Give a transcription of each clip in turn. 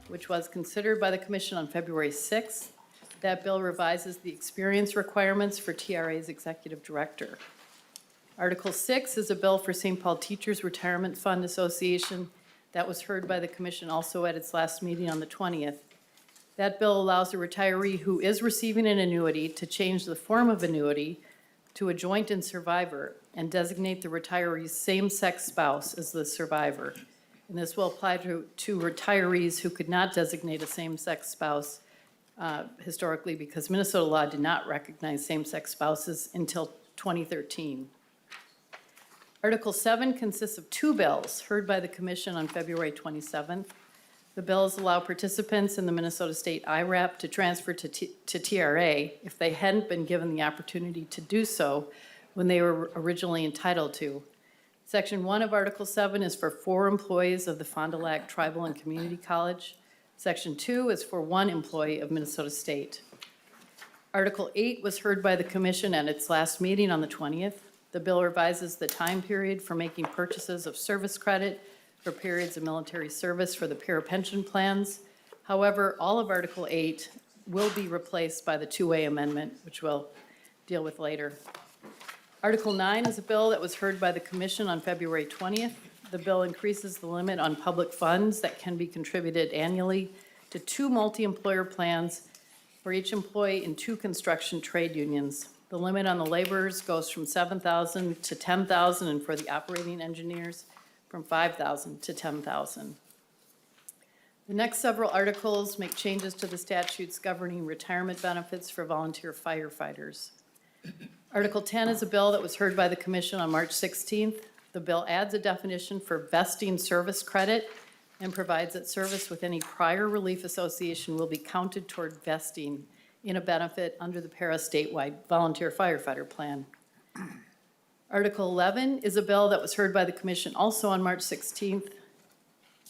which was considered by the Commission on February 6th. That bill revises the experience requirements for TRA's Executive Director. Article 6 is a bill for St. Paul Teachers Retirement Fund Association. That was heard by the Commission also at its last meeting on the 20th. That bill allows a retiree who is receiving an annuity to change the form of annuity to a joint and survivor and designate the retiree's same-sex spouse as the survivor. And this will apply to retirees who could not designate a same-sex spouse historically, because Minnesota law did not recognize same-sex spouses until 2013. Article 7 consists of two bills heard by the Commission on February 27th. The bills allow participants in the Minnesota State IRAP to transfer to TRA if they hadn't been given the opportunity to do so when they were originally entitled to. Section 1 of Article 7 is for 4 employees of the Fond du Lac Tribal and Community College. Section 2 is for 1 employee of Minnesota State. Article 8 was heard by the Commission at its last meeting on the 20th. The bill revises the time period for making purchases of service credit for periods of military service for the parapension plans. However, all of Article 8 will be replaced by the 2A amendment, which we'll deal with later. Article 9 is a bill that was heard by the Commission on February 20th. The bill increases the limit on public funds that can be contributed annually to 2 multi-employer plans for each employee in 2 construction trade unions. The limit on the laborers goes from $7,000 to $10,000, and for the operating engineers, from $5,000 to $10,000. The next several articles make changes to the statutes governing retirement benefits for volunteer firefighters. Article 10 is a bill that was heard by the Commission on March 16th. The bill adds a definition for vesting service credit and provides that service with any prior relief association will be counted toward vesting in a benefit under the para statewide volunteer firefighter plan. Article 11 is a bill that was heard by the Commission also on March 16th.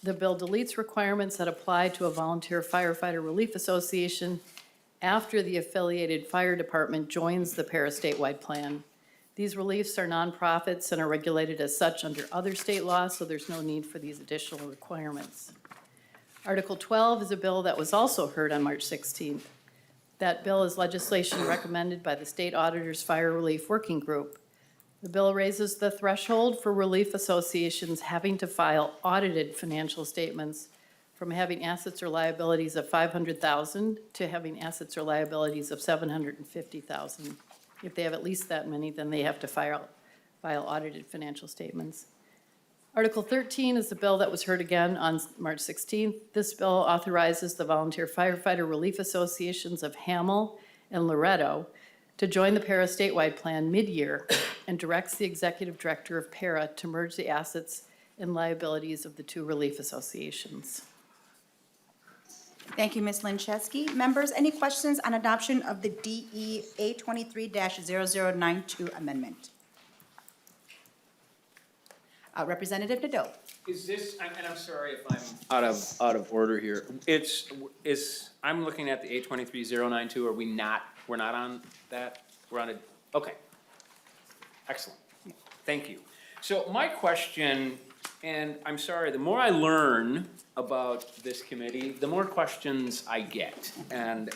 The bill deletes requirements that apply to a volunteer firefighter relief association after the affiliated fire department joins the para statewide plan. These reliefs are nonprofits and are regulated as such under other state laws, so there's no need for these additional requirements. Article 12 is a bill that was also heard on March 16th. That bill is legislation recommended by the State Auditor's Fire Relief Working Group. The bill raises the threshold for relief associations having to file audited financial statements from having assets or liabilities of $500,000 to having assets or liabilities of $750,000. If they have at least that many, then they have to file audited financial statements. Article 13 is the bill that was heard again on March 16th. This bill authorizes the Volunteer Firefighter Relief Associations of Hamel and Loretto to join the para statewide plan mid-year and directs the Executive Director of para to merge the assets and liabilities of the 2 relief associations. Thank you, Ms. Lenczewski. Members, any questions on adoption of the DEA 23-0092 amendment? Representative Nadeau. Is this, and I'm sorry if I'm out of order here. I'm looking at the A23092, are we not, we're not on that? We're on it, okay. Excellent, thank you. So my question, and I'm sorry, the more I learn about this committee, the more questions I get. And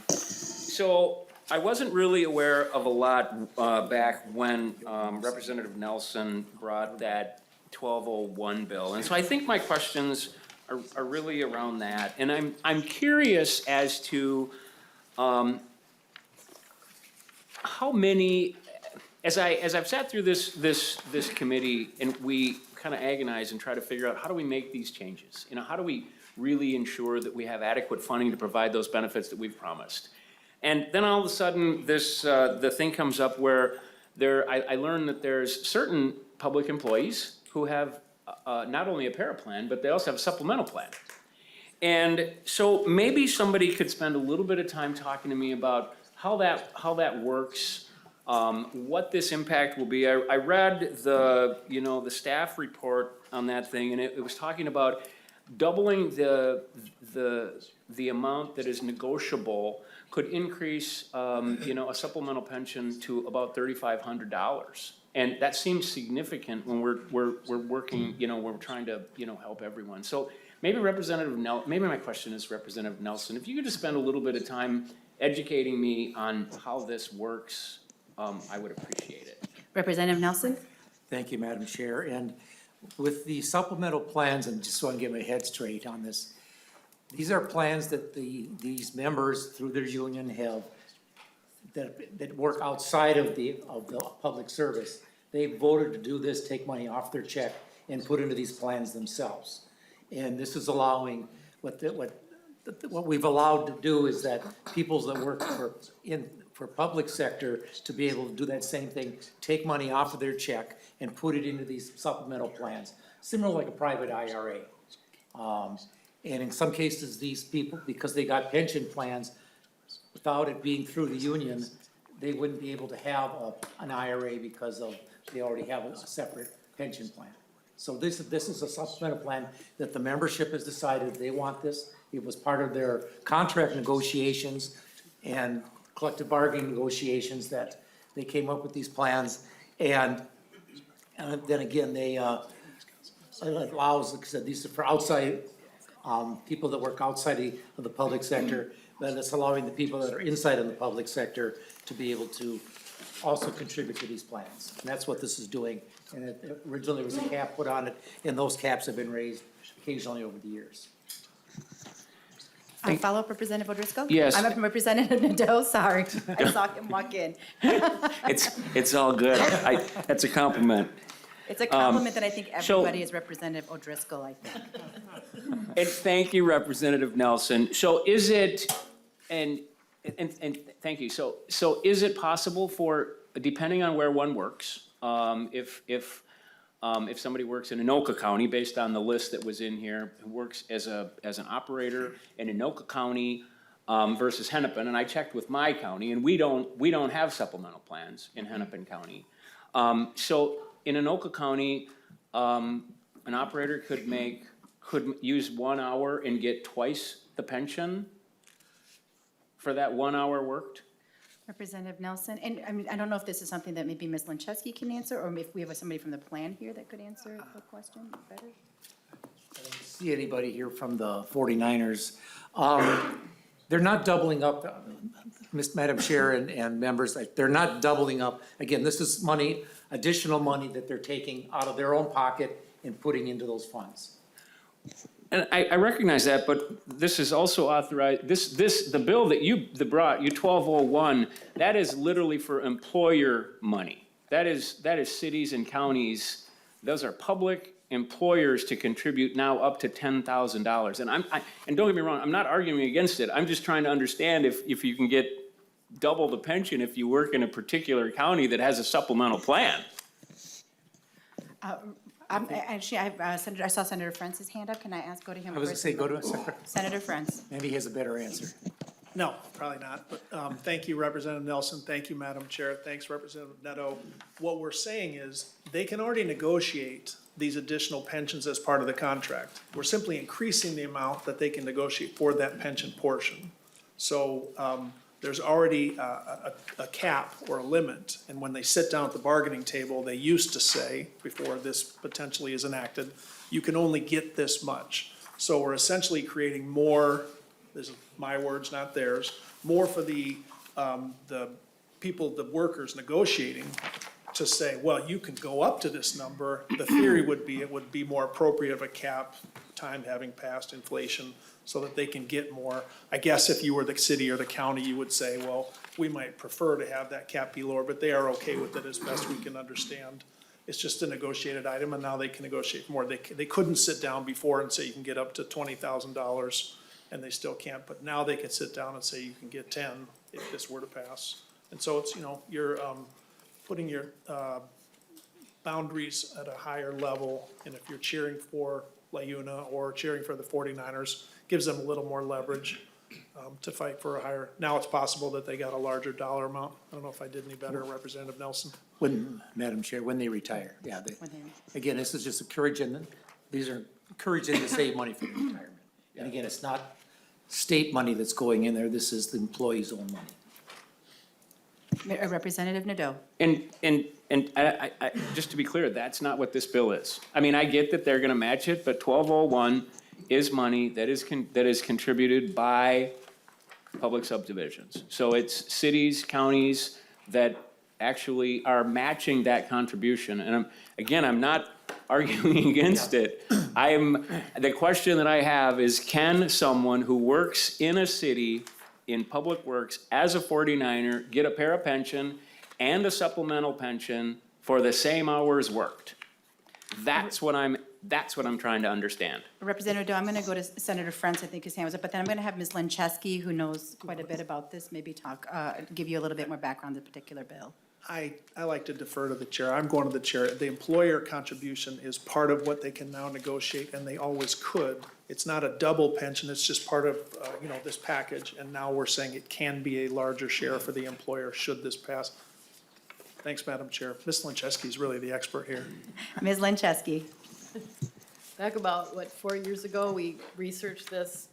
so I wasn't really aware of a lot back when Representative Nelson brought that 1201 bill. And so I think my questions are really around that. And I'm curious as to how many, as I've sat through this committee and we kind of agonize and try to figure out how do we make these changes? You know, how do we really ensure that we have adequate funding to provide those benefits that we've promised? And then all of a sudden this the thing comes up where I learned that there's certain public employees who have not only a para plan, but they also have a supplemental plan. And so maybe somebody could spend a little bit of time talking to me about how that works, what this impact will be. I read the staff report on that thing, and it was talking about doubling the amount that is negotiable could increase a supplemental pension to about $3,500. And that seems significant when we're working, when we're trying to help everyone. So maybe maybe my question is Representative Nelson, if you could just spend a little bit of time educating me on how this works, I would appreciate it. Representative Nelson? Thank you, Madam Chair. And with the supplemental plans, and just so I can get my head straight on this, these are plans that these members through their union have that work outside of the public service. They voted to do this, take money off their check and put into these plans themselves. And this is allowing, what we've allowed to do is that people that work for public sector to be able to do that same thing, take money off of their check and put it into these supplemental plans, similar like a private IRA. And in some cases, these people, because they got pension plans, without it being through the union, they wouldn't be able to have an IRA because they already have a separate pension plan. So this is a supplemental plan that the membership has decided they want this. It was part of their contract negotiations and collective bargaining negotiations that they came up with these plans. And then again, it allows, like I said, these are for outside, people that work outside of the public sector, but it's allowing the people that are inside of the public sector to be able to also contribute to these plans. And that's what this is doing. And originally there was a cap put on it, and those caps have been raised occasionally over the years. Follow-up, Representative O'Driscoll? Yes. I'm Representative Nadeau, sorry. I saw him walk in. It's all good. That's a compliment. It's a compliment that I think so- everybody is Representative O'Driscoll, I think. And thank you, Representative Nelson. So is it, and thank you. So is it possible for, depending on where one works, if somebody works in Anoka County, based on the list that was in here, who works as an operator in Anoka County versus Hennepin, and I checked with my county, and we don't have supplemental plans in Hennepin County. So in Anoka County, an operator could use 1 hour and get twice the pension for that 1 hour worked? Representative Nelson, and I mean, I don't know if this is something that maybe Ms. Lenczewski can answer, or if we have somebody from the plan here that could answer the question better. I don't see anybody here from the 49ers. They're not doubling up, Madam Chair and members, they're not doubling up. Again, this is money, additional money that they're taking out of their own pocket and putting into those funds. And I recognize that, but this is also authorized, the bill that you brought, 1201, that is literally for employer money. That is cities and counties, those are public employers to contribute now up to $10,000. And don't get me wrong, I'm not arguing against it. I'm just trying to understand if you can get double the pension if you work in a particular county that has a supplemental plan. Actually, I saw Senator Frentz's hand up. Can I go to him I was first? gonna say, go to Senator Frentz. maybe he has a better answer. No, probably not, but thank you, Representative Nelson, thank you, Madam Chair, thanks, Representative Neto. What we're saying is, they can already negotiate these additional pensions as part of the contract. We're simply increasing the amount that they can negotiate for that pension portion. So there's already a cap or a limit, and when they sit down at the bargaining table, they used to say, before this potentially is enacted, you can only get this much. So we're essentially creating more, this is my words, not theirs, more for the people, the workers negotiating to say, well, you can go up to this number. The theory would be, it would be more appropriate of a cap, time having passed inflation, so that they can get more. I guess if you were the city or the county, you would say, well, we might prefer to have that cap be lower, but they are okay with it as best we can understand. It's just a negotiated item, and now they can negotiate more. They couldn't sit down before and say you can get up to $20,000, and they still can't, but now they can sit down and say you can get 10 if this were to pass. And so it's, you're putting your boundaries at a higher level, and if you're cheering for LaUna or cheering for the 49ers, gives them a little more leverage to fight for a higher. Now it's possible that they got a larger dollar amount. I don't know if I did any better, Representative Nelson. Madam Chair, when they retire, yeah. When Again, this is just encouraging, these are encouraging to save money for retirement. And again, it's not state money that's going in there, this is the employee's own money. Representative Nadeau. And I, just to be clear, that's not what this bill is. I mean, I get that they're gonna match it, but 1201 is money that is contributed by public subdivisions. So it's cities, counties that actually are matching that contribution. And I'm not arguing against it. The question that I have is, can someone who works in a city in Public Works as a 49er get a para pension and a supplemental pension for the same hours worked? That's what I'm trying to understand. Representative Doe, I'm going to go to Senator Frentz, I think his hand was up, but then I'm going to have Ms. Lenczewski, who knows quite a bit about this, maybe give you a little bit more background on the particular bill. I like to defer to the chair. I'm going to the chair. The employer contribution is part of what they can now negotiate, and they always could. It's not a double pension, it's just part of, this package, and now we're saying it can be a larger share for the employer should this pass. Thanks, Madam Chair. Ms. Lenczewski is really the expert here. Ms. Lenczewski. Back about, 4 years ago, we researched this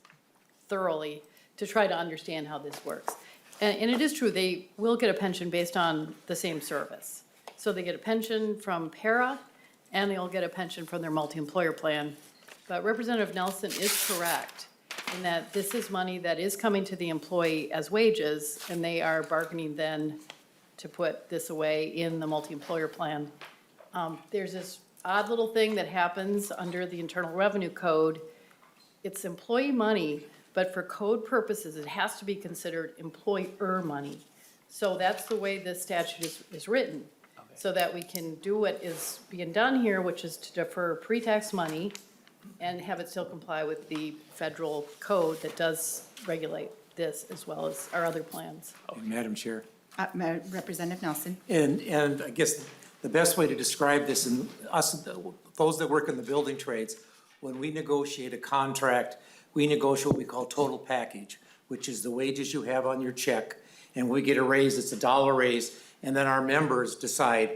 thoroughly to try to understand how this works. And it is true, they will get a pension based on the same service. So they get a pension from para, and they'll get a pension from their multi-employer plan. But Representative Nelson is correct in that this is money that is coming to the employee as wages, and they are bargaining then to put this away in the multi-employer plan. There's this odd little thing that happens under the Internal Revenue Code. It's employee money, but for code purposes, it has to be considered employer money. So that's the way this statute is written, so that we can do what is being done here, which is to defer pre-tax money and have it still comply with the federal code that does regulate this as well as our other plans. Madam Chair. Representative Nelson. And I guess the best way to describe this, and those that work in the building trades, when we negotiate a contract, we negotiate what we call total package, which is the wages you have on your check, and we get a raise, it's $1 raise, and then our members decide,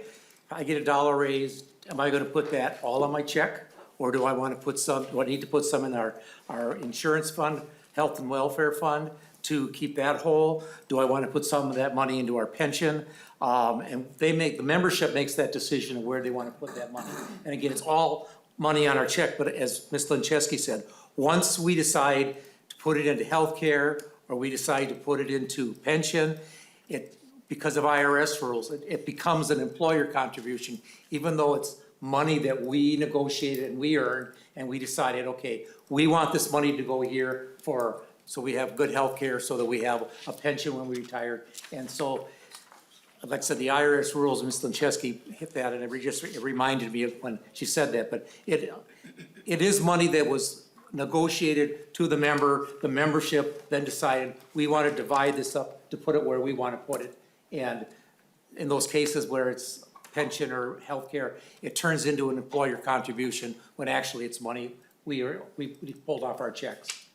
I get $1 raise, am I gonna put that all on my check? Or do I wanna do I need to put some in our insurance fund, health and welfare fund, to keep that whole? Do I wanna put some of that money into our pension? And the membership makes that decision of where they wanna put that money. And again, it's all money on our check, but as Ms. Lenczewski said, once we decide to put it into healthcare, or we decide to put it into pension, because of IRS rules, it becomes an employer contribution, even though it's money that we negotiated and we earned, and we decided, okay, we want this money to go here so we have good healthcare, so that we have a pension when we retire. And so, like I said, the IRS rules, Ms. Lenczewski hit that, and it reminded me of when she said that, but it is money that was negotiated to the membership then decided, we want to divide this up to put it where we want to put it. And in those cases where it's pension or healthcare, it turns into an employer contribution when actually it's money we pulled off our checks.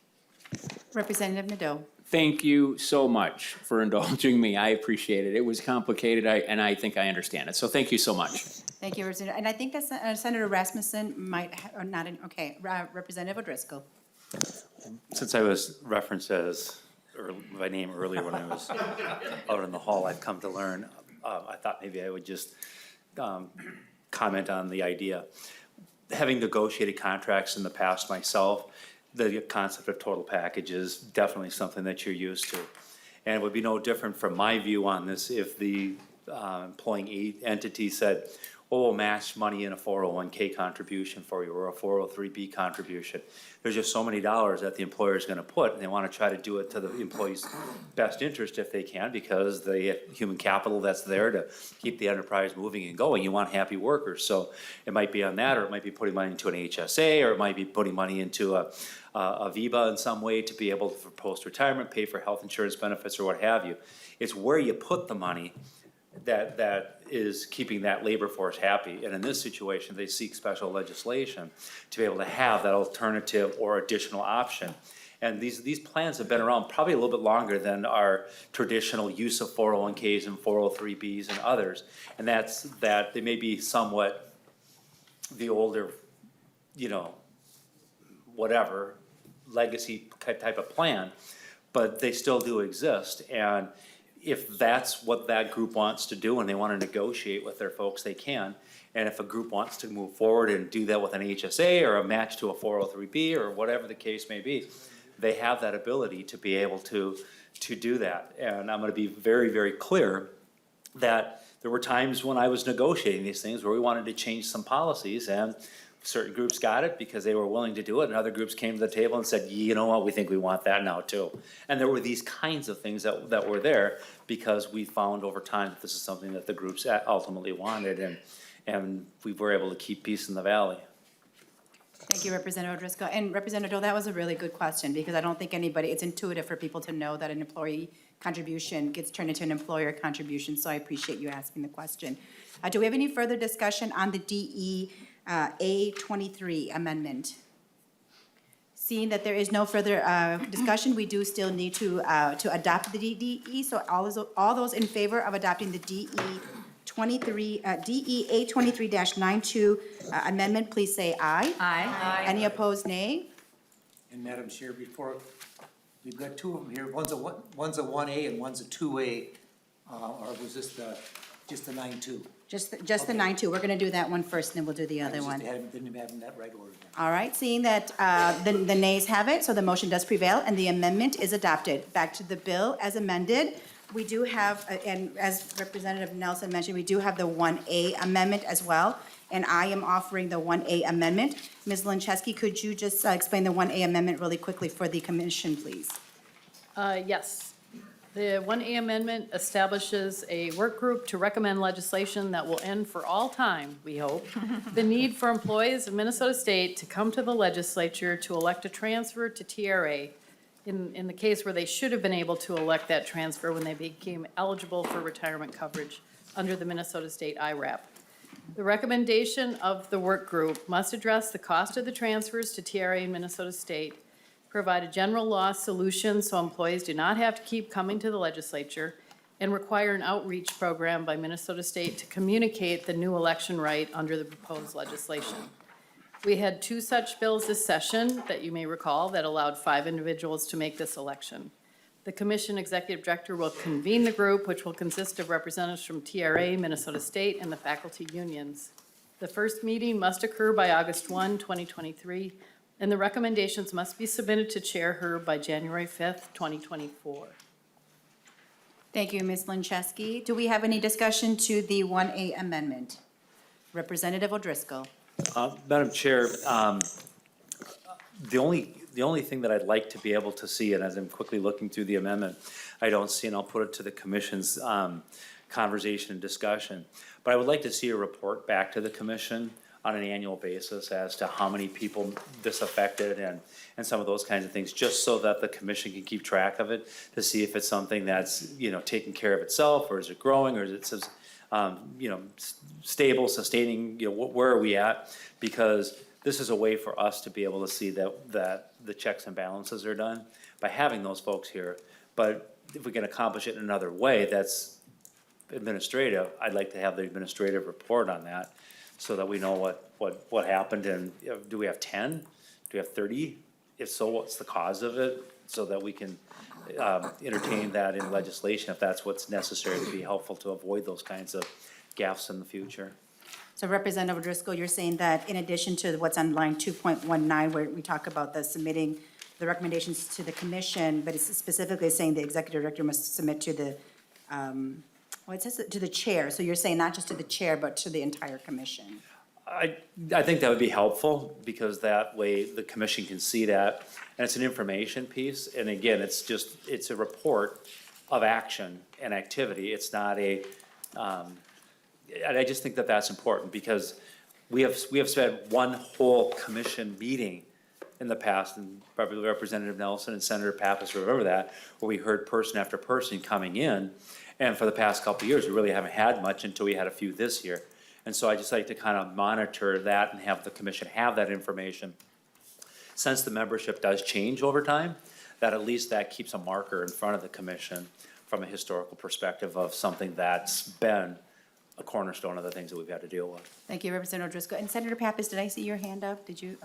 Representative Nadeau. Thank you so much for indulging me. I appreciate it. It was complicated, and I think I understand it. So thank you so much. Thank you, Representative. And I think that Senator Rasmussen might, or not, okay, Representative O'Driscoll. Since I was referenced as, by name earlier when I was out in the hall, I've come to learn, I thought maybe I would just comment on the idea. Having negotiated contracts in the past myself, the concept of total package is definitely something that you're used to. And it would be no different from my view on this if the employing entity said, oh, we'll match money in a 401k contribution for you or a 403b contribution. There's just so many dollars that the employer is going to put, and they want to try to do it to the employee's best interest if they can, because the human capital that's there to keep the enterprise moving and going. You want happy workers. So it might be on that, or it might be putting money into an HSA, or it might be putting money into a VIBA in some way to be able to, for post-retirement, pay for health insurance benefits or what have you. It's where you put the money that is keeping that labor force happy. And in this situation, they seek special legislation to be able to have that alternative or additional option. And these plans have been around probably a little bit longer than our traditional use of 401ks and 403bs and others. And that's that they may be somewhat the older, whatever, legacy type of plan, but they still do exist. And if that's what that group wants to do and they want to negotiate with their folks, they can. And if a group wants to move forward and do that with an HSA or a match to a 403B or whatever the case may be, they have that ability to be able to do that. And I'm gonna be very, very clear that there were times when I was negotiating these things where we wanted to change some policies, and certain groups got it because they were willing to do it, and other groups came to the table and said, you know what, we think we want that now too. And there were these kinds of things that were there because we found over time that this is something that the groups ultimately wanted, and we were able to keep peace in the valley. Thank you, Representative Driscoll. And Representative Dole, that was a really good question, because I don't think anybody, it's intuitive for people to know that an employee contribution gets turned into an employer contribution, so I appreciate you asking the question. Do we have any further discussion on the DE A23 amendment? Seeing that there is no further discussion, we do still need to adopt the DE, so all those in favor of adopting the DE A23-92 amendment, please say aye. Aye. Any opposed, nay? And Madam Chair, before, we've got two of them here, one's a 1A and one's a 2A, or was this just the 9-2? Just the 9-2. We're going to do that one first, and then we'll do the other one. Didn't have in that right order. All right, seeing that the nays have it, so the motion does prevail, and the amendment is adopted. Back to the bill as amended. We do have, and as Representative Nelson mentioned, we do have the 1A amendment as well, and I am offering the 1A amendment. Ms. Lenczewski, could you just explain the 1A amendment really quickly for the commission, please? Yes. The 1A amendment establishes a work group to recommend legislation that will end for all time, we hope, the need for employees of Minnesota State to come to the legislature to elect a transfer to TRA in the case where they should have been able to elect that transfer when they became eligible for retirement coverage under the Minnesota State IRAP. The recommendation of the work group must address the cost of the transfers to TRA in Minnesota State, provide a general law solution so employees do not have to keep coming to the legislature, and require an outreach program by Minnesota State to communicate the new election right under the proposed legislation. We had two such bills this session that you may recall that allowed 5 individuals to make this election. The commission executive director will convene the group, which will consist of representatives from TRA, Minnesota State, and the faculty unions. The first meeting must occur by August 1, 2023, and the recommendations must be submitted to Chair Herb by January 5th, 2024. Thank you, Ms. Lenczewski. Do we have any discussion to the 1A amendment? Representative O'Driscoll. Madam Chair, the only thing that I'd like to be able to see, and as I'm quickly looking through the amendment, I don't see, and I'll put it to the commission's conversation and discussion, but I would like to see a report back to the commission on an annual basis as to how many people this affected and some of those kinds of things, just so that the commission can keep track of it, to see if it's something that's, taking care of itself, or is it growing, or is it, stable, sustaining, where are we at? Because this is a way for us to be able to see that the checks and balances are done by having those folks here. But if we can accomplish it in another way that's administrative, I'd like to have the administrative report on that, so that we know what happened, and do we have 10? Do we have 30? If so, what's the cause of it? So that we can entertain that in legislation if that's what's necessary to be helpful to avoid those kinds of gaffes in the future. So Representative O'Driscoll, you're saying that in addition to what's on line 2.19, where we talk about the submitting the recommendations to the commission, but it's specifically saying the executive director must submit to the, it says to the chair. So you're saying not just to the chair, but to the entire commission. I think that would be helpful, because that way the commission can see that, and it's an information piece, and again, it's a report of action and activity. It's not and I just think that that's important, because we have spent one whole commission meeting in the past, and probably Representative Nelson and Senator Pappas remember that, where we heard person after person coming in, and for the past couple of years, we really haven't had much until we had a few this year. And so I just like to kind of monitor that and have the commission have that information. Since the membership does change over time, that at least that keeps a marker in front of the commission from a historical perspective of something that's been a cornerstone of the things that we've had to deal with. Thank you, Representative O'Driscoll. And Senator Pappas, did I see your hand up? Did you?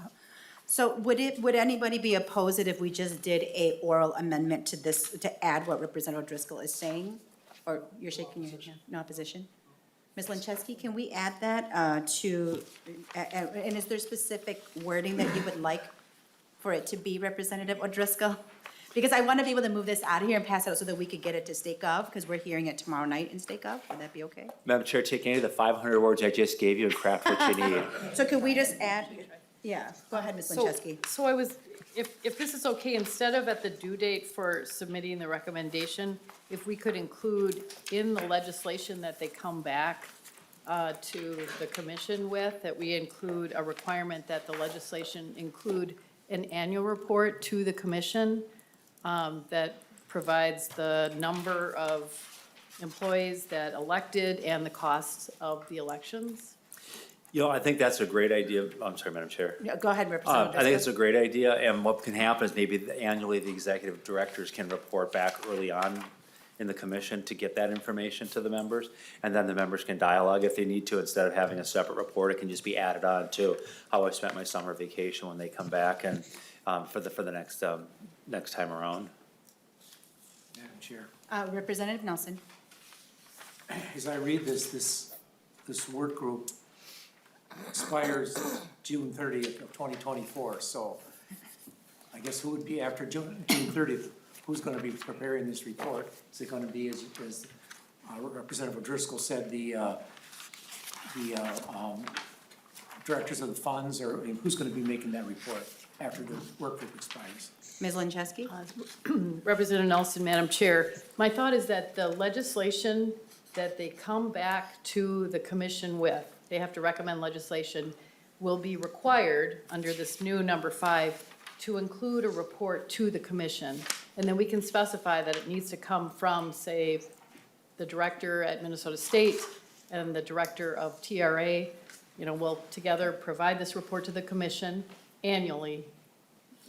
So would anybody be opposed if we just did a oral amendment to this, to add what Representative O'Driscoll is saying? Or you're shaking your head, no opposition? Ms. Lenczewski, can we add that and is there specific wording that you would like for it to be, Representative O'Driscoll? Because I want to be able to move this out of here and pass it out so that we could get it to State Gov, because we're hearing it tomorrow night in State Gov. Would that be okay? Madam Chair, take any of the 500 words I just gave you and craft what you need. So could we just add, yeah, go ahead, Ms. Lenczewski. So if this is okay, instead of at the due date for submitting the recommendation, if we could include in the legislation that they come back to the commission with, that we include a requirement that the legislation include an annual report to the commission that provides the number of employees that elected and the costs of the elections. You know, I think that's a great idea. I'm sorry, Madam Chair. Yeah, go ahead, Representative I think it's O'Driscoll. a great idea, and what can happen is maybe annually the executive directors can report back early on in the commission to get that information to the members, and then the members can dialogue if they need to, instead of having a separate report, it can just be added on to how I spent my summer vacation when they come back and, for the next time around. Madam Chair, Representative Nelson. as I read this work group expires June 30th of 2024, so I guess who would be after June 30th? Who's gonna be preparing this report? Is it gonna be, as Representative O'Driscoll said, the directors of the funds, or who's gonna be making that report after the work group expires? Ms. Lenczewski? Representative Nelson, Madam Chair, my thought is that the legislation that they come back to the commission with, they have to recommend legislation, will be required under this new number 5 to include a report to the commission. And then we can specify that it needs to come from, say, the director at Minnesota State and the director of TRA. You know, will together provide this report to the commission annually,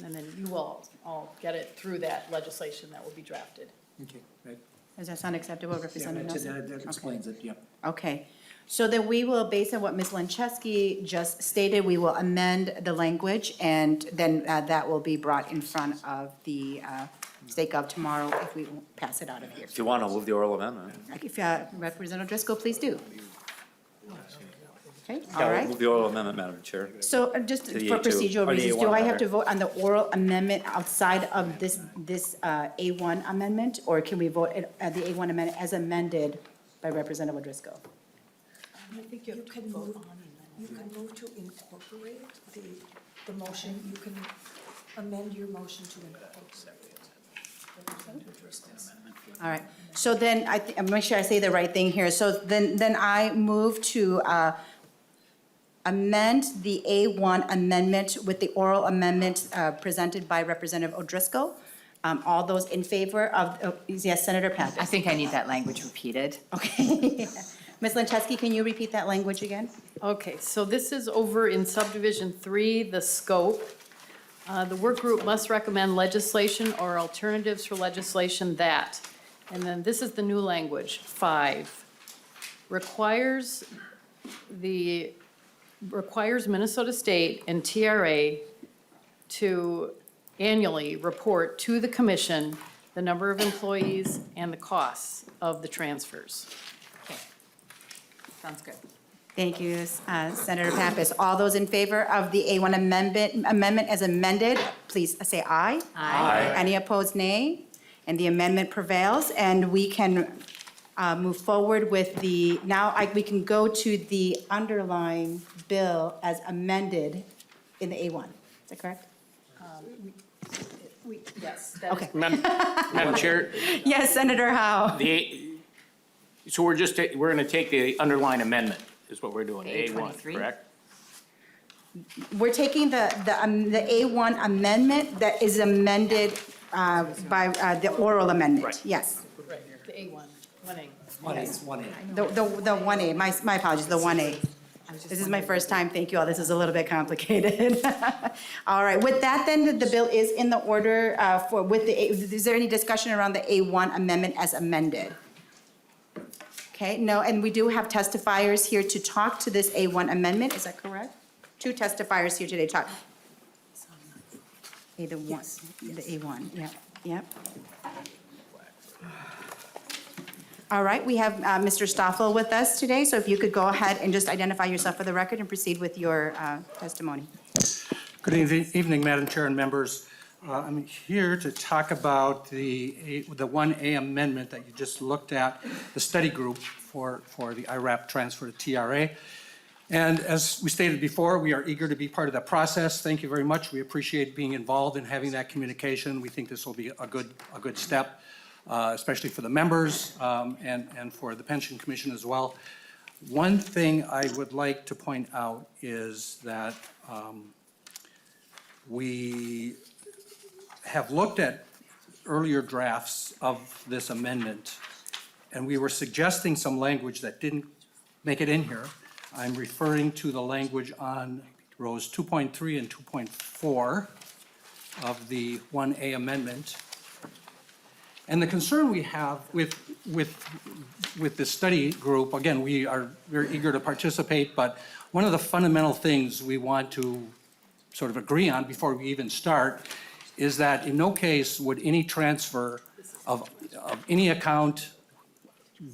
and then you will all get it through that legislation that will be drafted. Okay, right. Does that sound acceptable, Yeah, Representative Nelson? that explains it, yep. Okay, so then we will, based on what Ms. Lenczewski just stated, we will amend the language, and then that will be brought in front of the State Gov tomorrow if we pass it out of here. If you want, I'll move the oral amendment. If Representative Driscoll, please do. Okay, Yeah, all I'll right. move the oral amendment, Madam Chair. So just To the for A2, procedural or the reasons, do A1 I have rather. to vote on the oral amendment outside of this A1 amendment? Or can we vote the A1 amendment as amended by Representative O'Driscoll? You can move to incorporate the motion, you can amend your motion to incorporate. All right, so then I'm make sure I say the right thing here. So then I move to amend the A1 amendment with the oral amendment presented by Representative O'Driscoll. All those in favor of, yes, Senator Pappas? I think I need that language repeated. Okay. Ms. Lenczewski, can you repeat that language again? Okay, so this is over in subdivision 3, the scope. The work group must recommend legislation or alternatives for legislation that, and then this is the new language, 5, requires Minnesota State and TRA to annually report to the commission the number of employees and the costs of the transfers. Okay. Sounds good. Thank you, Senator Pappas. All those in favor of the A1 amendment as amended, please say aye. Aye. Any opposed, nay? And the amendment prevails, and we can move forward with we can go to the underlying bill as amended in the A1. Is that correct? Yes. that is Okay. Madam Chair, Yes, Senator Howe. So we're gonna take the underlying amendment, is what we're doing, The A1, A23? correct? We're taking the A1 amendment that is amended by the oral amendment. Right. Yes. right, the A1, 1A. 1A, it's 1A. The 1A, my apologies, the 1A. This is my first time, thank you all, this is a little bit complicated. All right, with that then, the bill is in the order is there any discussion around the A1 amendment as amended? Okay, no, and we do have testifiers here to talk to this A1 amendment, is that correct? 2 testifiers here today to talk. The A1, yeah. All right, we have Mr. Stoffel with us today, so if you could go ahead and just identify yourself for the record and proceed with your testimony. Good evening, Madam Chair and members. I'm here to talk about the 1A amendment that you just looked at, the study group for the IRAP transfer to TRA. And as we stated before, we are eager to be part of that process. Thank you very much. We appreciate being involved and having that communication. We think this will be a good step, especially for the members and for the Pension Commission as well. One thing I would like to point out is that we have looked at earlier drafts of this amendment, and we were suggesting some language that didn't make it in here. I'm referring to the language on rows 2.3 and 2.4 of the 1A amendment. And the concern we have with this study group, again, we are very eager to participate, but one of the fundamental things we want to sort of agree on before we even start is that in no case would any transfer of any account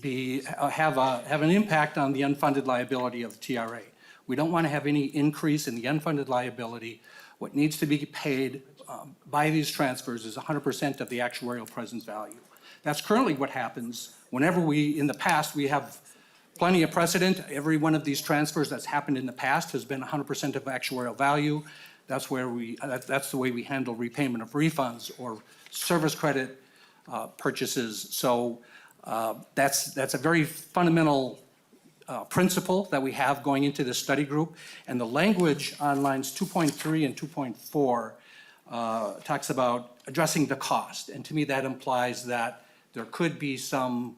have an impact on the unfunded liability of the TRA. We don't want to have any increase in the unfunded liability. What needs to be paid by these transfers is 100% of the actuarial present value. That's currently what happens whenever in the past, we have plenty of precedent. Every one of these transfers that's happened in the past has been 100% of actuarial value. That's the way we handle repayment of refunds or service credit purchases. So that's a very fundamental principle that we have going into this study group. And the language on lines 2.3 and 2.4 talks about addressing the cost. And to me, that implies that there could be some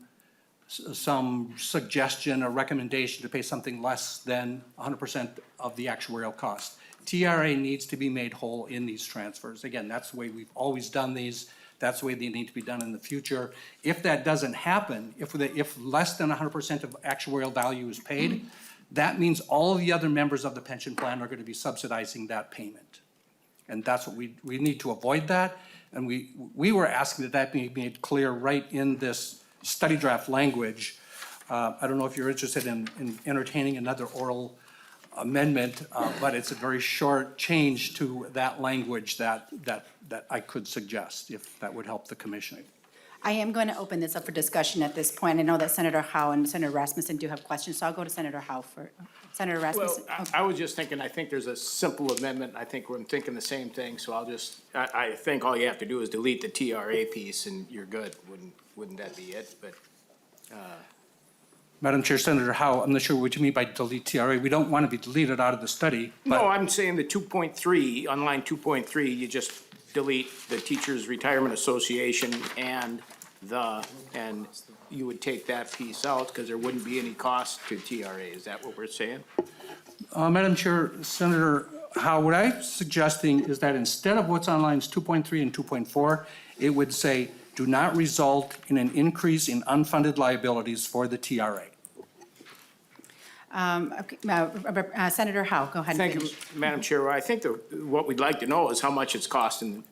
suggestion or recommendation to pay something less than 100% of the actuarial cost. TRA needs to be made whole in these transfers. Again, that's the way we've always done these. That's the way they need to be done in the future. If that doesn't happen, if less than 100% of actuarial value is paid, that means all of the other members of the pension plan are going to be subsidizing that payment. And that's what we need to avoid that. And we were asking that be made clear right in this study draft language. I don't know if you're interested in entertaining another oral amendment, but it's a very short change to that language that I could suggest, if that would help the commission. I am going to open this up for discussion at this point. I know that Senator Howe and Senator Rasmussen do have questions, so I'll go to Senator Howe for, Senator Well, Rasmussen. I was just thinking, I think there's a simple amendment. I think we're thinking the same thing, so I think all you have to do is delete the TRA piece and you're good. Wouldn't that be it? But Madam Chair, Senator Howe, I'm not sure what you mean by delete TRA. We don't want to be deleted out of the study. no, But I'm saying the 2.3, on line 2.3, you just delete the Teachers Retirement Association and you would take that piece out because there wouldn't be any cost to TRA. Is that what we're saying? Madam Chair, Senator Howe, what I'm suggesting is that instead of what's on lines 2.3 and 2.4, it would say, do not result in an increase in unfunded liabilities for the TRA. Senator Howe, go ahead and Thank you, finish. Madam Chair. Well, I think what we'd like to know is how much it's costing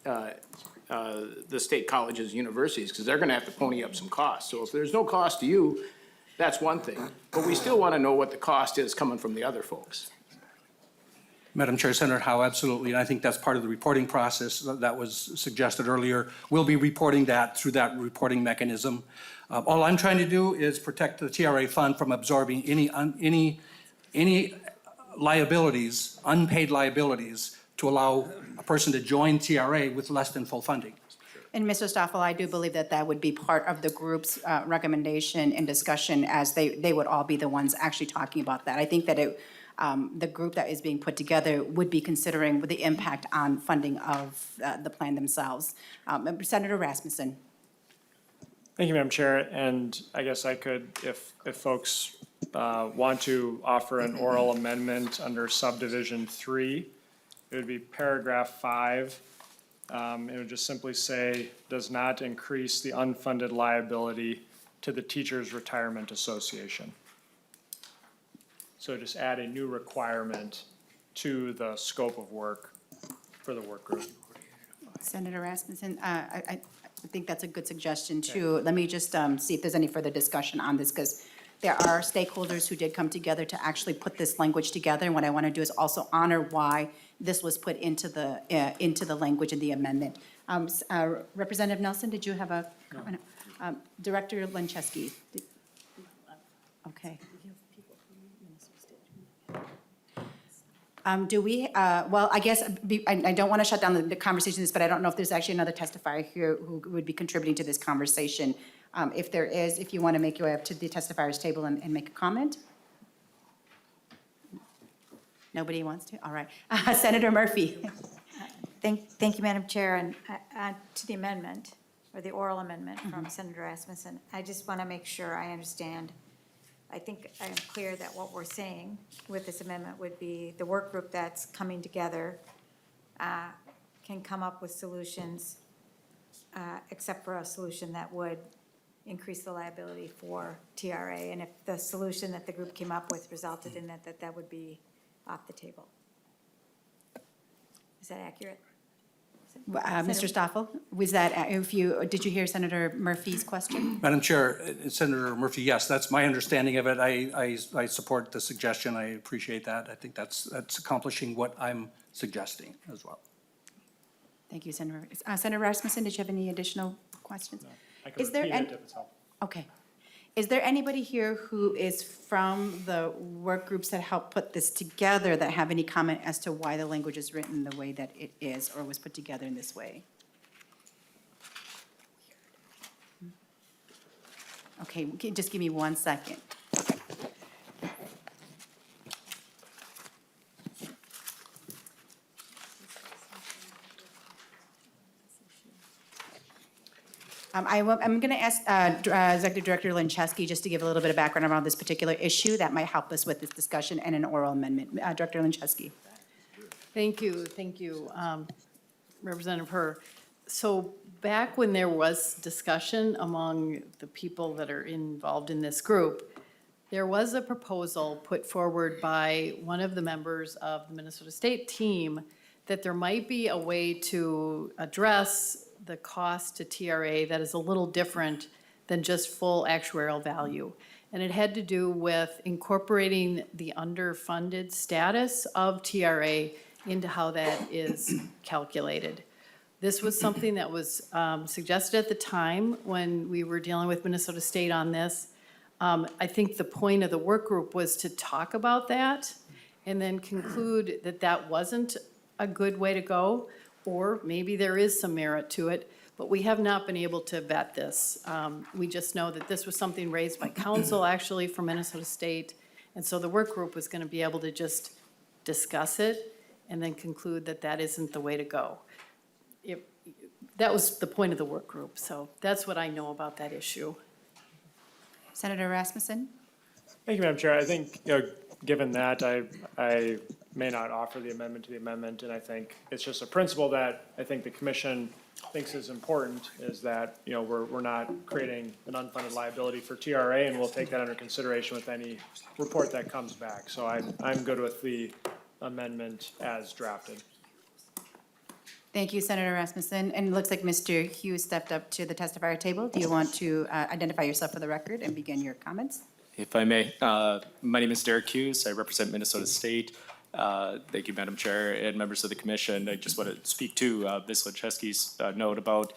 the state colleges, universities, because they're gonna have to pony up some costs. So if there's no cost to you, that's one thing. But we still wanna know what the cost is coming from the other folks. Madam Chair, Senator Howe, absolutely, and I think that's part of the reporting process that was suggested earlier. We'll be reporting that through that reporting mechanism. All I'm trying to do is protect the TRA fund from absorbing any liabilities, unpaid liabilities, to allow a person to join TRA with less than full funding. And Mr. Stoffel, I do believe that would be part of the group's recommendation and discussion, as they would all be the ones actually talking about that. I think that the group that is being put together would be considering the impact on funding of the plan themselves. Senator Rasmussen. Thank you, Madam Chair, and I guess I could, if folks want to offer an oral amendment under subdivision 3, it would be paragraph 5. It would just simply say, does not increase the unfunded liability to the Teachers Retirement Association. So just add a new requirement to the scope of work for the work group. Senator Rasmussen, I think that's a good suggestion too. Let me just see if there's any further discussion on this, because there are stakeholders who did come together to actually put this language together. And what I want to do is also honor why this was put into the language in the amendment. Representative Nelson, did you have a comment? Director Lenczewski? Okay. Do we, well, I guess, I don't want to shut down the conversation, but I don't know if there's actually another testifier here who would be contributing to this conversation. If there is, if you want to make your way up to the testifiers table and make a comment? Nobody wants to? All right. Senator Murphy. Thank you, Madam Chair, and to the amendment, or the oral amendment from Senator Rasmussen, I just want to make sure I understand. I think I'm clear that what we're saying with this amendment would be the work group that's coming together can come up with solutions, except for a solution that would increase the liability for TRA. And if the solution that the group came up with resulted in that would be off the table. Is that accurate? Mr. Stoffel, was that, did you hear Senator Murphy's question? Madam Chair, Senator Murphy, yes, that's my understanding of it. I support the suggestion. I appreciate that. I think that's accomplishing what I'm suggesting as well. Thank you, Senator. Senator Rasmussen, did you have any additional questions? I can Is there repeat it an- if it's helpful. Okay. Is there anybody here who is from the work groups that helped put this together that have any comment as to why the language is written the way that it is or was put together in this way? Okay, just give me 1 second. I'm going to ask Executive Director Lenczewski just to give a little bit of background around this particular issue that might help us with this discussion and an oral amendment. Director Lenczewski. Thank you, Representative Herr. So back when there was discussion among the people that are involved in this group, there was a proposal put forward by one of the members of the Minnesota State team that there might be a way to address the cost to TRA that is a little different than just full actuarial value. And it had to do with incorporating the underfunded status of TRA into how that is calculated. This was something that was suggested at the time when we were dealing with Minnesota State on this. I think the point of the work group was to talk about that and then conclude that that wasn't a good way to go, or maybe there is some merit to it, but we have not been able to vet this. We just know that this was something raised by council actually from Minnesota State, and so the work group was gonna be able to just discuss it and then conclude that that isn't the way to go. That was the point of the work group, so that's what I know about that issue. Senator Rasmussen? Thank you, Madam Chair. I think, given that, I may not offer the amendment to the amendment, and I think it's just a principle that I think the commission thinks is important, is that, we're not creating an unfunded liability for TRA, and we'll take that under consideration with any report that comes back. So I'm good with the amendment as drafted. Thank you, Senator Rasmussen. And it looks like Mr. Hughes stepped up to the testifier table. Do you want to identify yourself for the record and begin your comments? If I may, my name is Derek Hughes. I represent Minnesota State. Thank you, Madam Chair and members of the commission. I just want to speak to Ms. Lenczewski's note about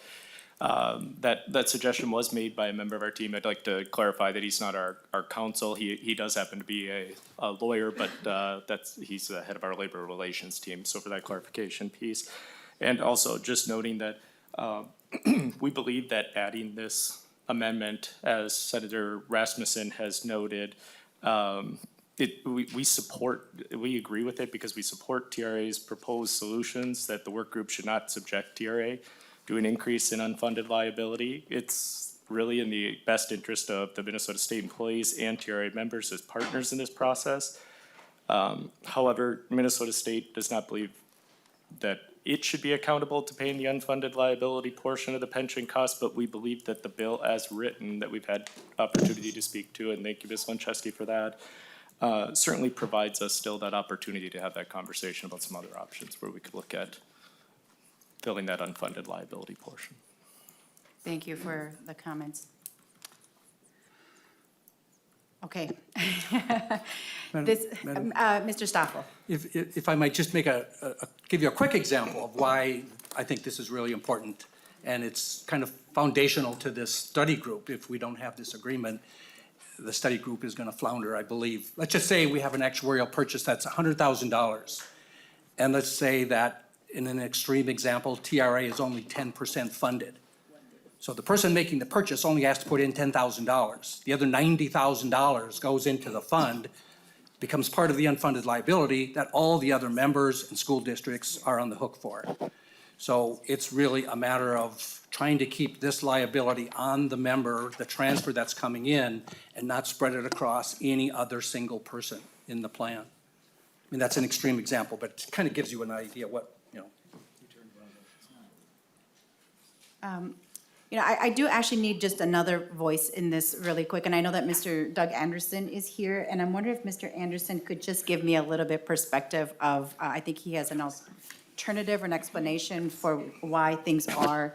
that suggestion was made by a member of our team. I'd like to clarify that he's not our counsel. He does happen to be a lawyer, but he's the head of our labor relations team. So for that clarification piece. And also just noting that we believe that adding this amendment, as Senator Rasmussen has noted, we agree with it because we support TRA's proposed solutions that the work group should not subject TRA to an increase in unfunded liability. It's really in the best interest of the Minnesota State employees and TRA members as partners in this process. However, Minnesota State does not believe that it should be accountable to paying the unfunded liability portion of the pension cost, but we believe that the bill as written that we've had opportunity to speak to, and thank you, Ms. Lenczewski, for that, certainly provides us still that opportunity to have that conversation about some other options where we could look at filling that unfunded liability portion. Thank you for the comments. Okay. This, Mr. Stoffel. If I might just make give you a quick example of why I think this is really important, and it's kind of foundational to this study group. If we don't have this agreement, the study group is gonna flounder, I believe. Let's just say we have an actuarial purchase that's $100,000. And let's say that, in an extreme example, TRA is only 10% funded. So the person making the purchase only has to put in $10,000. The other $90,000 goes into the fund, becomes part of the unfunded liability that all the other members and school districts are on the hook for. So it's really a matter of trying to keep this liability on the member, the transfer that's coming in, and not spread it across any other single person in the plan. I mean, that's an extreme example, but it kind of gives you an idea what, you know. I do actually need just another voice in this really quick, and I know that Mr. Doug Anderson is here, and I'm wondering if Mr. Anderson could just give me a little bit perspective of, I think he has an alternative or an explanation for why things can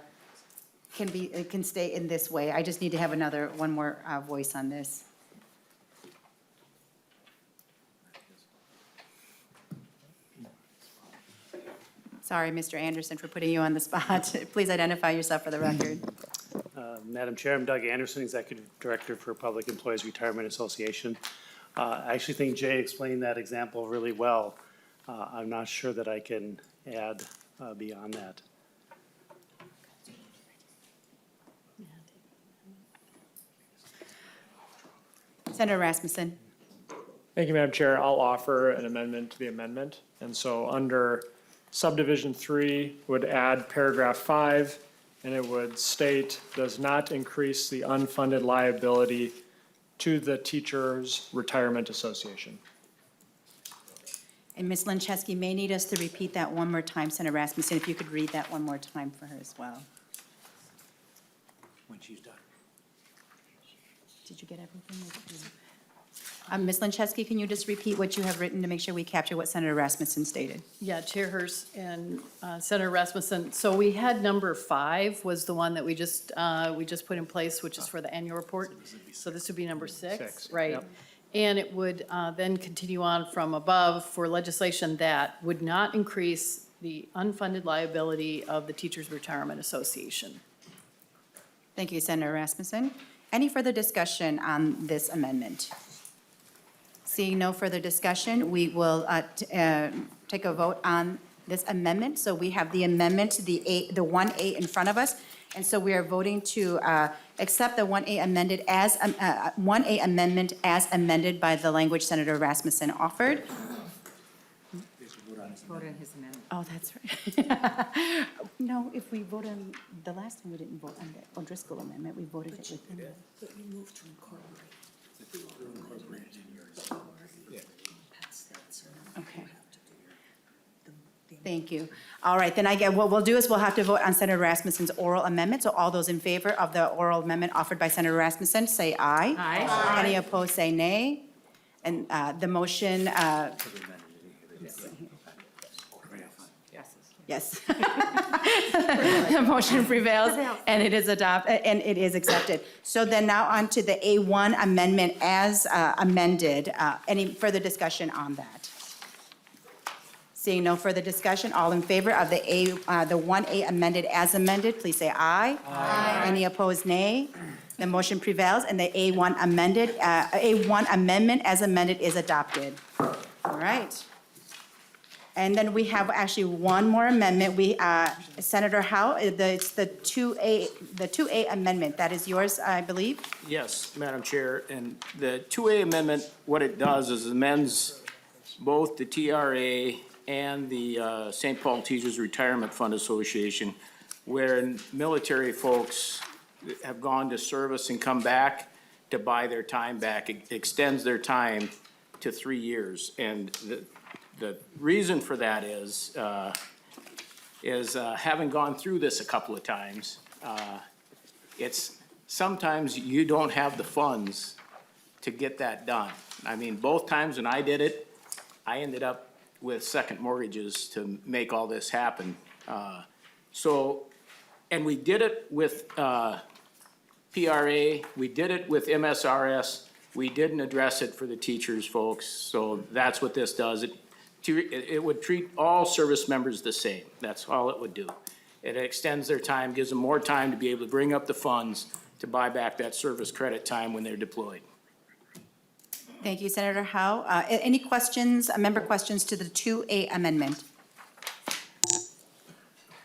stay in this way. I just need to have one more voice on this. Sorry, Mr. Anderson, for putting you on the spot. Please identify yourself for the record. Madam Chair, I'm Doug Anderson, Executive Director for Public Employees Retirement Association. I actually think Jay explained that example really well. I'm not sure that I can add beyond that. Senator Rasmussen. Thank you, Madam Chair. I'll offer an amendment to the amendment. And so under subdivision 3 would add paragraph 5, and it would state, does not increase the unfunded liability to the Teachers Retirement Association. And Ms. Lenczewski may need us to repeat that one more time, Senator Rasmussen, if you could read that one more time for her as well. When she's done. Did you get everything? Ms. Lenczewski, can you just repeat what you have written to make sure we capture what Senator Rasmussen stated? Yeah, Chair Hurst and Senator Rasmussen. So we had number 5 was the one that we just put in place, which is for the annual report. So this would be number 6, right? Yep. And it would then continue on from above for legislation that would not increase the unfunded liability of the Teachers Retirement Association. Thank you, Senator Rasmussen. Any further discussion on this amendment? Seeing no further discussion, we will take a vote on this amendment. So we have the amendment, the 1A in front of us. And so we are voting to accept the 1A amended as 1A amendment as amended by the language Senator Rasmussen offered. Vote on his amendment. Oh, that's right. No, if we vote on, the last time we didn't vote on the O'Driscoll amendment, we voted it within the. But you move to incorporate. Okay. Thank you. All right, then what we'll do is we'll have to vote on Senator Rasmussen's oral amendment. So all those in favor of the oral amendment offered by Senator Rasmussen, say aye. Aye. Any opposed, say nay. And the motion, yes. The motion prevails and it is adopted, and it is accepted. So then now on to the A1 amendment as amended. Any further discussion on that? Seeing no further discussion, all in favor of the 1A amended as amended, please say aye. Aye. Any opposed, nay. The motion prevails and the A1 amendment as amended is adopted. All right. And then we have actually one more amendment. Senator Howe, it's the 2A amendment. That is yours, I believe? Yes, Madam Chair, and the 2A amendment, what it does is amends both the TRA and the St. Paul Teachers Retirement Fund Association, where military folks have gone to service and come back to buy their time back. It extends their time to 3 years. And the reason for that is having gone through this a couple of times, it's sometimes you don't have the funds to get that done. I mean, both times when I did it, I ended up with second mortgages to make all this happen. So And we did it with PRA, we did it with MSRS, we didn't address it for the teachers, folks, so that's what this does. It would treat all service members the same, that's all it would do. It extends their time, gives them more time to be able to bring up the funds to buy back that service credit time when they're deployed. Thank you, Senator Howe. Any questions, member questions to the 2A amendment?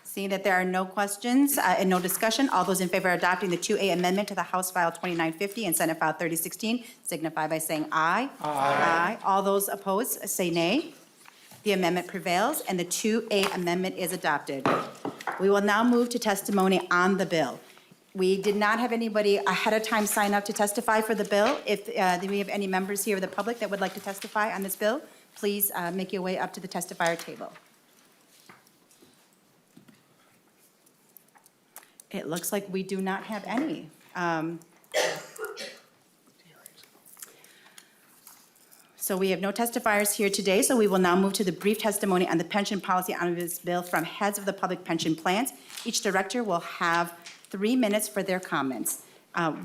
Seeing that there are no questions and no discussion, all those in favor of adopting the 2A amendment to the House File 2950 and Senate File 3016 signify by saying aye. Aye. All those opposed, say nay. The amendment prevails, and the 2A amendment is adopted. We will now move to testimony on the bill. We did not have anybody ahead of time sign up to testify for the bill. If we have any members here of the public that would like to testify on this bill, please make your way up to the testifier table. It looks like we do not have any. So we have no testifiers here today, so we will now move to the brief testimony on the pension policy omnibus bill from heads of the public pension plans. Each director will have 3 minutes for their comments.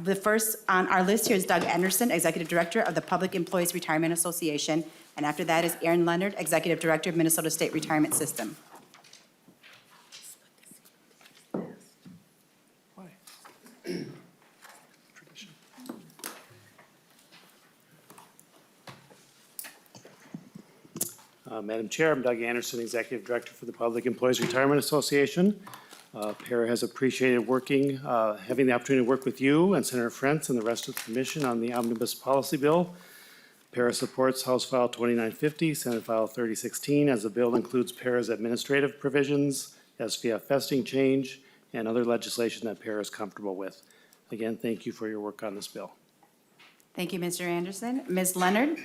The first on our list here is Doug Anderson, Executive Director of the Public Employees Retirement Association, and after that is Erin Leonard, Executive Director of Minnesota State Retirement System. Madam Chair, I'm Doug Anderson, Executive Director for the Public Employees Retirement Association. PARA has appreciated having the opportunity to work with you and Senator Frentz and the rest of the commission on the omnibus policy bill. PARA supports House File 2950, Senate File 3016, as the bill includes PARA's administrative provisions, SVF vesting change, and other legislation that PARA is comfortable with. Again, thank you for your work on this bill. Thank you, Mr. Anderson. Ms. Leonard?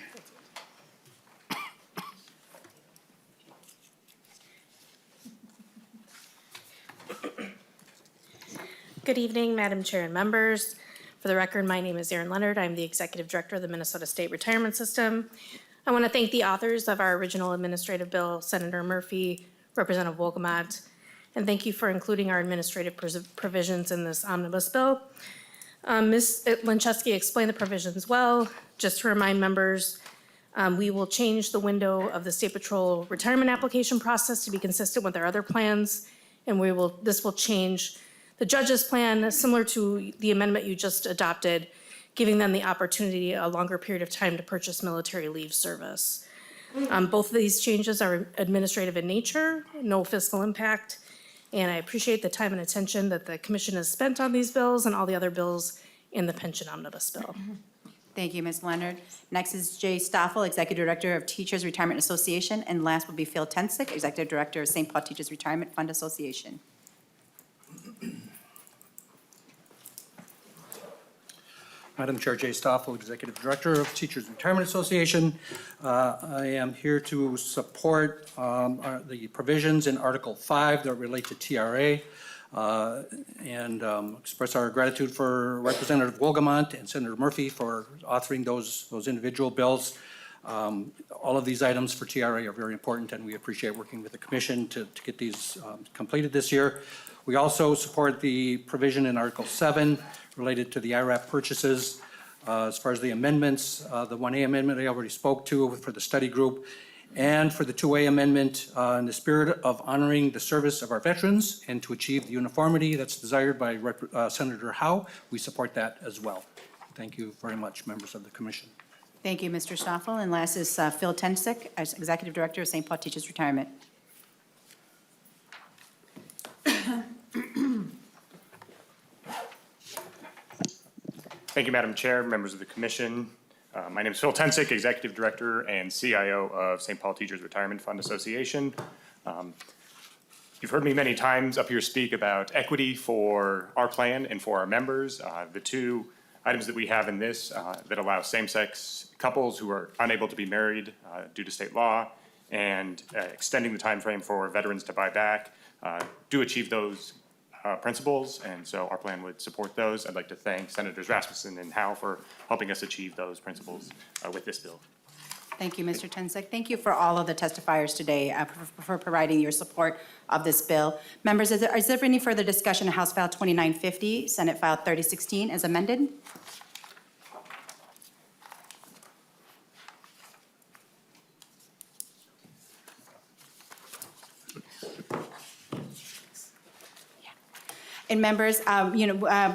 Good evening, Madam Chair and members. For the record, my name is Erin Leonard. I'm the Executive Director of the Minnesota State Retirement System. I want to thank the authors of our original administrative bill, Senator Murphy, Representative Wolgamott, and thank you for including our administrative provisions in this omnibus bill. Ms. Lenczewski explained the provisions well. Just to remind members, we will change the window of the State Patrol retirement application process to be consistent with our other plans, and this will change the judge's plan, similar to the amendment you just adopted, giving them the opportunity, a longer period of time to purchase military leave service. Both of these changes are administrative in nature, no fiscal impact, and I appreciate the time and attention that the commission has spent on these bills and all the other bills in the pension omnibus bill. Thank you, Ms. Leonard. Next is Jay Stoffel, Executive Director of Teachers Retirement Association, and last will be Phil Tensick, Executive Director of St. Paul Teachers Retirement Fund Association. Madam Chair, Jay Stoffel, Executive Director of Teachers Retirement Association. I am here to support the provisions in Article 5 that relate to TRA and express our gratitude for Representative Wolgamott and Senator Murphy for authoring those individual bills. All of these items for TRA are very important, and we appreciate working with the Commission to get these completed this year. We also support the provision in Article 7 related to the IRAP purchases. As far as the amendments, the 1A amendment I already spoke to for the study group, and for the 2A amendment, in the spirit of honoring the service of our veterans and to achieve the uniformity that's desired by Senator Howe, we support that as well. Thank you very much, members of the Commission. Thank you, Mr. Stoffel. And last is Phil Tensick, as Executive Director of St. Paul Teachers Retirement. Thank you, Madam Chair, members of the Commission. My name is Phil Tensick, Executive Director and CIO of St. Paul Teachers Retirement Fund Association. You've heard me many times up here speak about equity for our plan and for our members. The two items that we have in this that allow same-sex couples who are unable to be married due to state law and extending the time frame for veterans to buy back do achieve those principles, and so our plan would support those. I'd like to thank Senators Rasmussen and Howe for helping us achieve those principles with this bill. Thank you, Mr. Tensick. Thank you for all of the testifiers today for providing your support of this bill. Members, is there any further discussion on House File 2950, Senate File 3016 as amended? And members,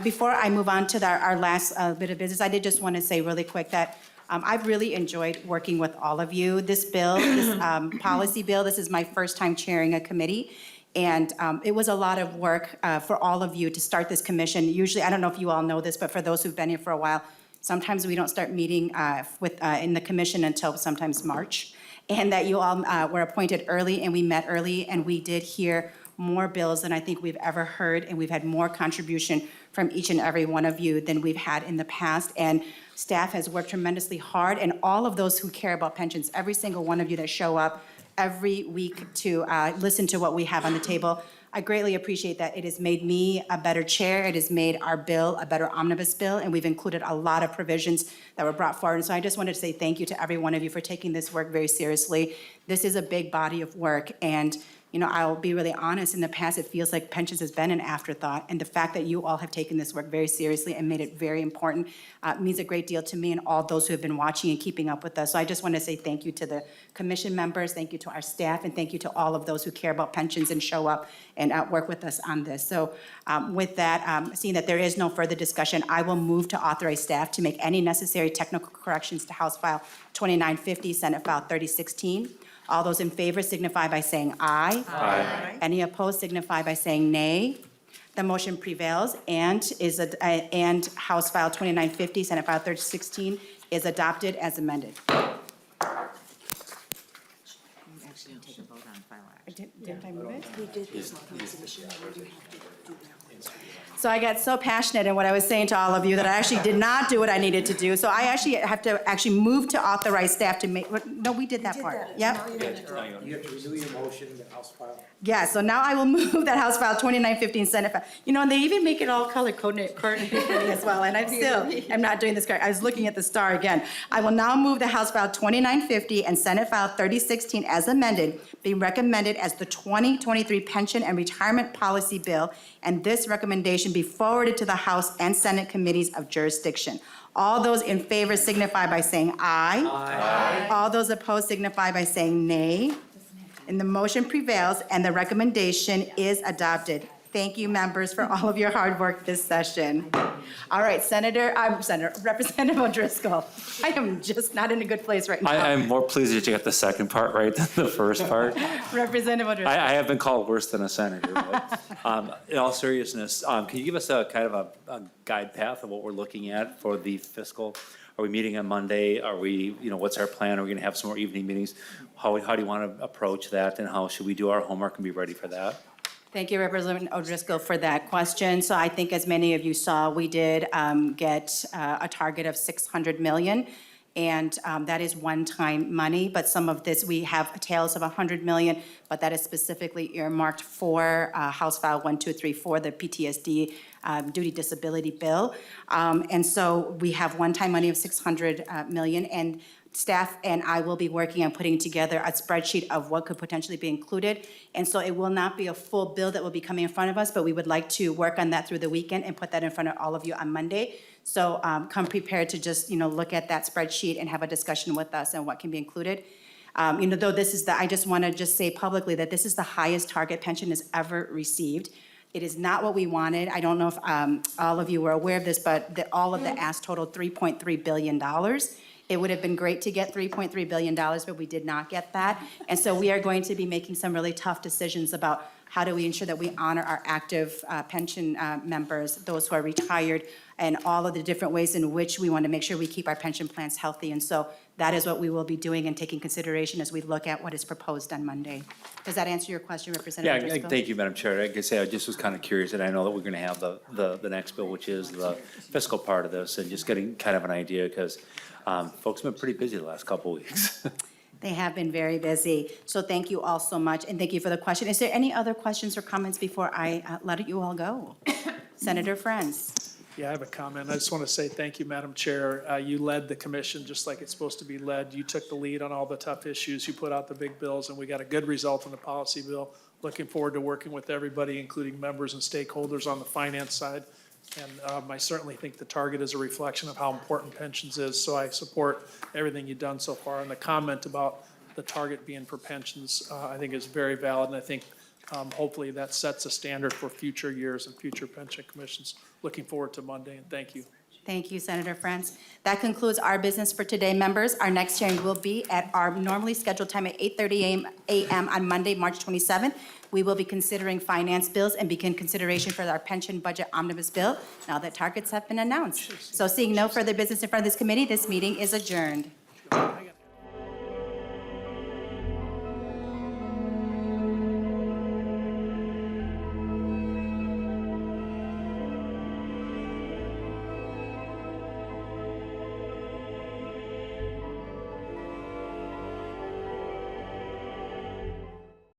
before I move on to our last bit of business, I did just want to say really quick that I've really enjoyed working with all of you. This bill, this policy bill, this is my first time chairing a committee. And it was a lot of work for all of you to start this commission. Usually, I don't know if you all know this, but for those who've been here for a while, sometimes we don't start meeting in the commission until sometimes March. And that you all were appointed early and we met early and we did hear more bills than I think we've ever heard, and we've had more contribution from each and every one of you than we've had in the past. And staff has worked tremendously hard, and all of those who care about pensions, every single one of you that show up every week to listen to what we have on the table, I greatly appreciate that. It has made me a better chair. It has made our bill a better omnibus bill, and we've included a lot of provisions that were brought forward. And so I just wanted to say thank you to every one of you for taking this work very seriously. This is a big body of work, and I'll be really honest, in the past, it feels like pensions has been an afterthought, and the fact that you all have taken this work very seriously and made it very important means a great deal to me and all those who have been watching and keeping up with us. So I just want to say thank you to the commission members, thank you to our staff, and thank you to all of those who care about pensions and show up and work with us on this. So with that, seeing that there is no further discussion, I will move to authorize staff to make any necessary technical corrections to House File 2950, Senate File 3016. All those in favor signify by saying aye. Aye. Any opposed signify by saying nay. The motion prevails and House File 2950, Senate File 3016 is adopted as amended. You actually didn't take a vote on final action. Didn't I move it? We did this on commission, and you have to do that. So I got so passionate in what I was saying to all of you that I actually did not do what I needed to do. So I actually have to move to authorize staff to make, no, we did that part. Yep. You have to renew your motion, the House file. Yeah, so now I will move that House File 2915 Senate File. And they even make it all color coded as well, and I'm not doing this correct. I was looking at the star again. I will now move the House File 2950 and Senate File 3016 as amended, being recommended as the 2023 Pension and Retirement Policy Bill, and this recommendation be forwarded to the House and Senate Committees of Jurisdiction. All those in favor signify by saying aye. Aye. All those opposed signify by saying nay. And the motion prevails, and the recommendation is adopted. Thank you, members, for all of your hard work this session. All right, Representative O'Driscoll, I am just not in a good place right now. I'm more pleased that you got the second part right than the first part. Representative O'Driscoll. I have been called worse than a senator, but in all seriousness, can you give us a kind of a guide path of what we're looking at for the fiscal? Are we meeting on Monday? Are we, what's our plan? Are we gonna have some more evening meetings? How do you want to approach that, and how should we do our homework and be ready for that? Thank you, Representative O'Driscoll, for that question. So I think as many of you saw, we did get a target of $600 million. And that is one-time money, but some of this, we have tails of $100 million, but that is specifically earmarked for House File 1234, the PTSD duty disability bill. And so we have one-time money of $600 million, and staff and I will be working on putting together a spreadsheet of what could potentially be included. And so it will not be a full bill that will be coming in front of us, but we would like to work on that through the weekend and put that in front of all of you on Monday. So come prepared to just, look at that spreadsheet and have a discussion with us on what can be included. Though this is I just want to just say publicly that this is the highest target pension has ever received. It is not what we wanted. I don't know if all of you were aware of this, but all of the ask totaled $3.3 billion. It would have been great to get $3.3 billion, but we did not get that. And so we are going to be making some really tough decisions about how do we ensure that we honor our active pension members, those who are retired, and all of the different ways in which we want to make sure we keep our pension plans healthy. And so that is what we will be doing and taking consideration as we look at what is proposed on Monday. Does that answer your question, Representative Driscoll? Thank you, Madam Chair. Like I say, I just was kind of curious, and I know that we're going to have the next bill, which is the fiscal part of this, and just getting kind of an idea, because folks have been pretty busy the last couple weeks. They have been very busy. So thank you all so much, and thank you for the question. Is there any other questions or comments before I let you all go? Senator Frentz. Yeah, I have a comment. I just want to say thank you, Madam Chair. You led the commission just like it's supposed to be led. You took the lead on all the tough issues. You put out the big bills, and we got a good result on the policy bill. Looking forward to working with everybody, including members and stakeholders on the finance side. And I certainly think the target is a reflection of how important pensions is, so I support everything you've done so far. And the comment about the target being for pensions, I think is very valid, and I think hopefully that sets a standard for future years and future pension commissions. Looking forward to Monday, and thank you. Thank you, Senator Frentz. That concludes our business for today, members. Our next hearing will be at our normally scheduled time at 8:30 a.m. on Monday, March 27th. We will be considering finance bills and begin consideration for our pension budget omnibus bill now that targets have been announced. So seeing no further business in front of this committee, this meeting is adjourned.